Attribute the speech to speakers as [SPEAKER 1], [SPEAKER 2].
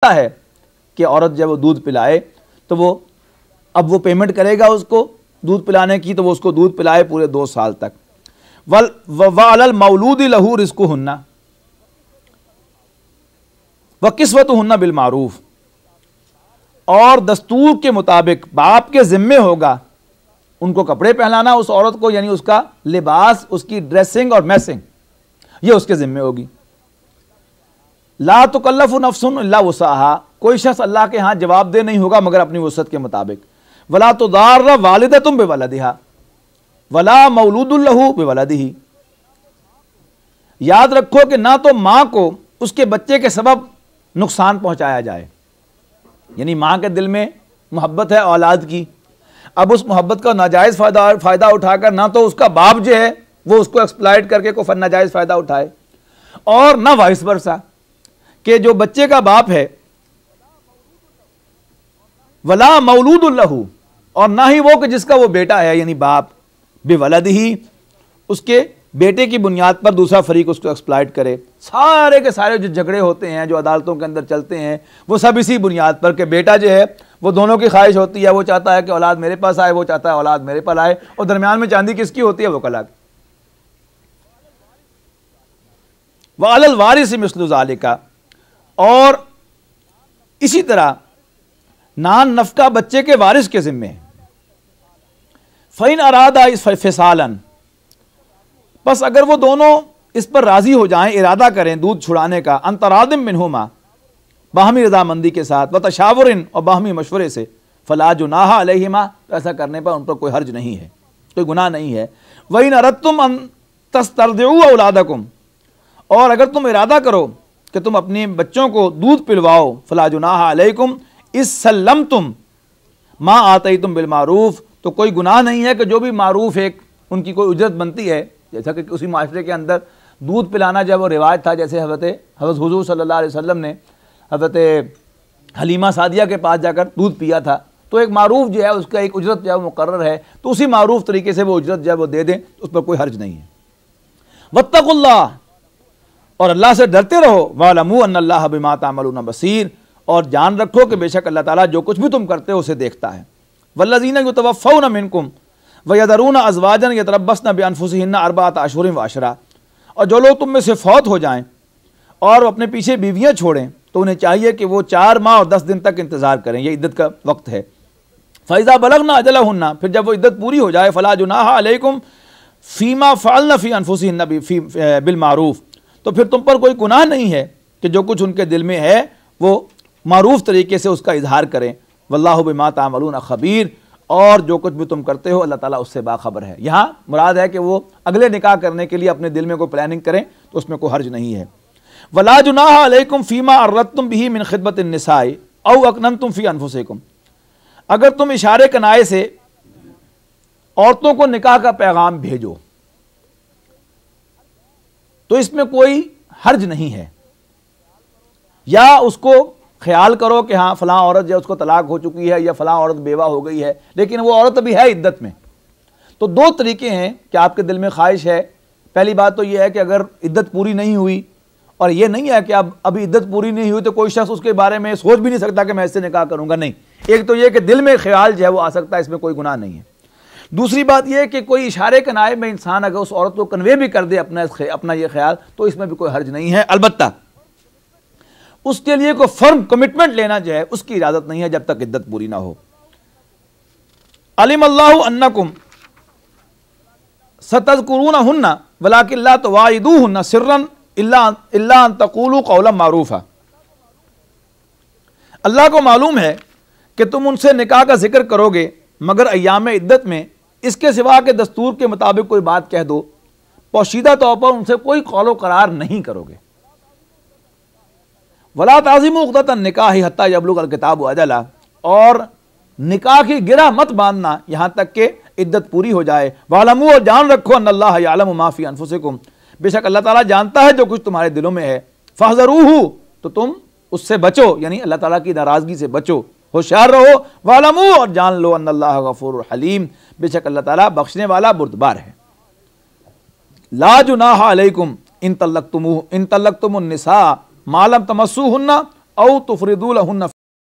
[SPEAKER 1] है कि औरत जब वो दूध पिलाए तो वो पेमेंट करेगा उसको दूध पिलाने की, तो वो उसको दूध पिलाए पूरे 2 साल तक। वल मौलूद लहू रिस्कु हुन्ना व किस्वत हुन्ना बिल मारूफ, और दस्तूर के मुताबिक बाप के जिम्मे होगा उनको कपड़े पहनाना उस औरत को, यानी उसका लिबास, उसकी ड्रेसिंग और मैसिंग, ये उसके जिम्मे होगी। ला तुकल्लफु नफ्सुन इल्ला वुसअहा, कोई शख्स अल्लाह के यहाँ जवाबदेह नहीं होगा मगर अपनी वसअत के मुताबिक। वला तुदार्र वालिदतुम बिवलदिहा वला मौलूदुन लहू बिवलदिही, याद रखो कि ना तो माँ को उसके बच्चे के सबब नुकसान पहुंचाया जाए, यानी माँ के दिल में मोहब्बत है औलाद की, अब उस मोहब्बत का नाजायज़ फ़ायदा उठाकर ना तो उसका बाप जो है वो उसको एक्सप्लॉइट करके कोई नाजायज़ फ़ायदा उठाए, और ना वाइस वर्सा कि जो बच्चे का बाप है वला मौलूदुन लहू, और ना ही वो कि जिसका वो बेटा है यानी बाप, बेवलदिही, उसके बेटे की बुनियाद पर दूसरा फरीक उसको एक्सप्लॉइट करे। सारे के सारे जो झगड़े होते हैं जो अदालतों के अंदर चलते हैं वो सब इसी बुनियाद पर कि बेटा जो है वो दोनों की ख्वाहिश होती है, वो चाहता है कि औलाद मेरे पास आए, वो चाहता है औलाद मेरे पास आए, और दरमियान में चांदी किसकी होती है, वो कला की। व अलल वारिस मिस्लु ज़ालिका, और इसी तरह नान नफका बच्चे के वारिस के जिम्मे। फ़इन अरादा इस फिसालन, बस अगर वो दोनों इस पर राजी हो जाएं, इरादा करें दूध छुड़ाने का, अंतरादिम मिनहुमा, बाहमी रजामंदी के साथ, व तशावुरिन, और बाहमी मशवरे से, फला जुनाहा अलैहिमा, तो ऐसा करने पर उन पर कोई हर्ज नहीं है, कोई गुनाह नहीं है। वइन अरदतुम अन तस्तरदिउ औलादकुम, और अगर तुम इरादा करो कि तुम अपने बच्चों को दूध पिलवाओ, फला जुनाहा अलैकुम इस्सल्लमतुम मा आतईतुम बिल मारूफ, तो कोई गुनाह नहीं है कि जो भी मारूफ एक उनकी कोई उजरत बनती है, जैसा कि उसी माशरे के अंदर दूध पिलाना जब वो रिवाज था, जैसे हज़रत हुज़ूर सल्लल्लाहु अलैहि वसल्लम ने हज़रत हलीमा सादिया के पास जाकर दूध पिया था, तो एक मारूफ जो है उसका एक उजरत जो है मुकर्रर है, तो उसी मारूफ तरीके से वो उजरत जो है वो दे दें, तो उस पर कोई हर्ज नहीं है। वत्तकुल्लाह, और अल्लाह से डरते रहो, वालमू अन्नल्लाह बिमा तामलून बसीर, और जान रखो कि बेशक अल्लाह ताला जो कुछ भी तुम करते हो उसे देखता है। वल्लज़ीना युतवफ़्फ़ौना मिनकुम वयदरूना अज़वाजन यतरब्बसना बिअनफुसिहिन्ना अर्बअत अशहुरिन व अशरा, और जो लोग तुम में से फौत हो जाएं और अपने पीछे बीवियाँ छोड़ें तो उन्हें चाहिए कि वो 4 माह और 10 दिन तक इंतज़ार करें, ये इद्दत का वक्त है। फ़इज़ा बलगना अजलहुन्ना, फिर जब वो इद्दत पूरी हो जाए, फ़ला जुनाहा अलैकुम फ़ीमा फ़अलना फ़ी अनफुसिहिन्ना बिल मारूफ, तो फिर तुम पर कोई गुनाह नहीं है कि जो कुछ उनके दिल में है वो मारूफ तरीके से उसका इजहार करें। वल्लाहु बिमा तामलून खबीर, और जो कुछ भी तुम करते हो अल्लाह ताला उससे बाखबर है। यहाँ मुराद है कि वो अगले निकाह करने के लिए अपने दिल में कोई प्लानिंग करें तो उसमें कोई हर्ज नहीं है। वला जुनाहा अलैकुम फ़ीमा अर्रदतुम बिही मिन खिदमतिन निसाई औ अकननतुम फ़ी अनफुसिकुम, अगर तुम इशारे कनाए से औरतों को निकाह का पैगाम भेजो तो इसमें कोई हर्ज नहीं है, या उसको ख्याल करो कि हाँ फलां औरत जो उसको तलाक हो चुकी है या फलां औरत बेवा हो गई है लेकिन वो औरत अभी है इद्दत में, तो 2 तरीके हैं कि आपके दिल में ख्वाहिश है। पहली बात तो ये है कि अगर इद्दत पूरी नहीं हुई, और ये नहीं है कि अब अभी इद्दत पूरी नहीं हुई तो कोई शख्स उसके बारे में सोच भी नहीं सकता कि मैं इससे निकाह करूँगा, नहीं, एक तो ये कि दिल में ख्याल जो है वो आ सकता है, इसमें कोई गुनाह नहीं है। दूसरी बात यह कि कोई इशारे कनाए में इंसान अगर उस औरत को कन्वे भी कर दे अपना ये ख्याल, तो इसमें भी कोई हर्ज नहीं है। अलबत्ता उसके लिए कोई फर्म कमिटमेंट लेना जो है उसकी इजाजत नहीं है जब तक इद्दत पूरी ना हो। अलिमल्लाहु अन्नकुम सतज़कुरूनहुन्ना वलाकिन ला तुवाइदूहुन्ना सिर्रन इल्ला अन तक़ूलू क़ौलन मारूफा, अल्लाह को मालूम है कि तुम उनसे निकाह का जिक्र करोगे मगर अय्याम इद्दत में इसके सिवा के दस्तूर के मुताबिक कोई बात कह दो, पोशीदा तौर पर उनसे कोई कौलो करार नहीं करोगे। वला ताज़िमू उक़दतन निकाह हत्ता यबलुगल किताबु अजला, और निकाह की गिरह मत बांधना यहाँ तक कि इद्दत पूरी हो जाए। वालमू, और जान रखो अन्नल्लाह यअलमु मा फ़ी अनफुसिकुम, बेशक अल्लाह ताला जानता है जो कुछ तुम्हारे दिलों में है। फ़हज़रूहु, तो तुम उससे बचो, यानी अल्लाह ताला की नाराज़गी से बचो, होशियार रहो। वालमू, और जान लो अन्नल्लाह गफ़ूरुर हलीम, बेशक अल्लाह ताला बख्शने वाला बुर्दबार है। ला जुनाहा अलैकुम इन तल्लक़तुमुन निसा मालम तमस्सूहुन्ना औ तुफरिदू लहुन्ना